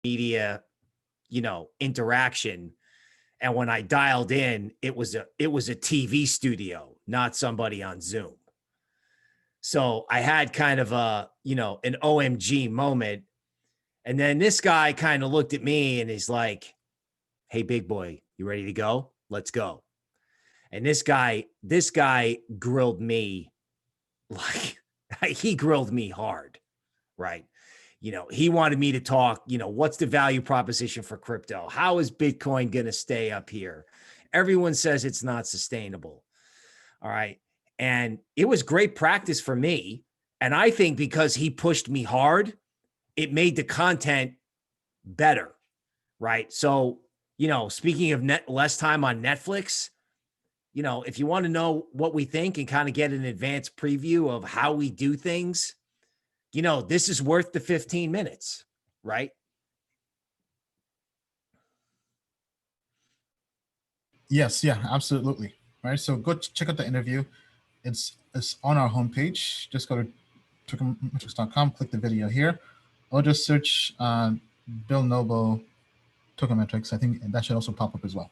media, interaction. And when I dialed in, it was a TV studio, not somebody on Zoom. So I had kind of an OMG moment. And then this guy kind of looked at me and he's like, "Hey, big boy, you ready to go? Let's go." And this guy grilled me like he grilled me hard, right? He wanted me to talk, what's the value proposition for crypto? How is Bitcoin going to stay up here? Everyone says it's not sustainable. All right. And it was great practice for me. And I think because he pushed me hard, it made the content better. Right. So, speaking of less time on Netflix, if you want to know what we think and kind of get an advanced preview of how we do things, this is worth the 15 minutes, right? Yes, yeah, absolutely. Right. So go check out the interview. It's on our homepage. Just go to tokenmetrics.com, click the video here, or just search Bill Noble Token Metrics. I think that should also pop up as well.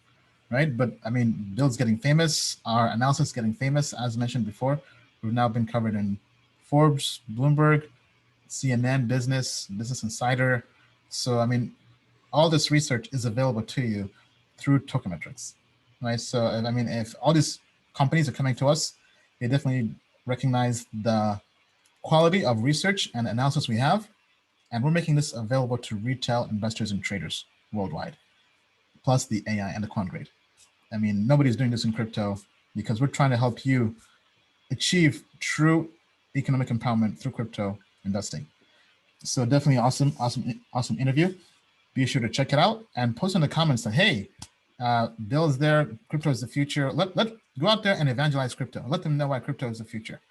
Right. But I mean, Bill's getting famous. Our analysis is getting famous. As mentioned before, we've now been covered in Forbes, Bloomberg, CNN, Business Insider. So, I mean, all this research is available to you through Token Metrics, right? So, I mean, if all these companies are coming to us, they definitely recognize the quality of research and analysis we have, and we're making this available to retail investors and traders worldwide, plus the AI and the quant grade. I mean, nobody's doing this in crypto because we're trying to help you achieve true economic empowerment through crypto investing. So definitely awesome interview. Be sure to check it out and post in the comments that, hey, Bill is there. Crypto is the future. Let go out there and evangelize crypto. Let them know why crypto is the future.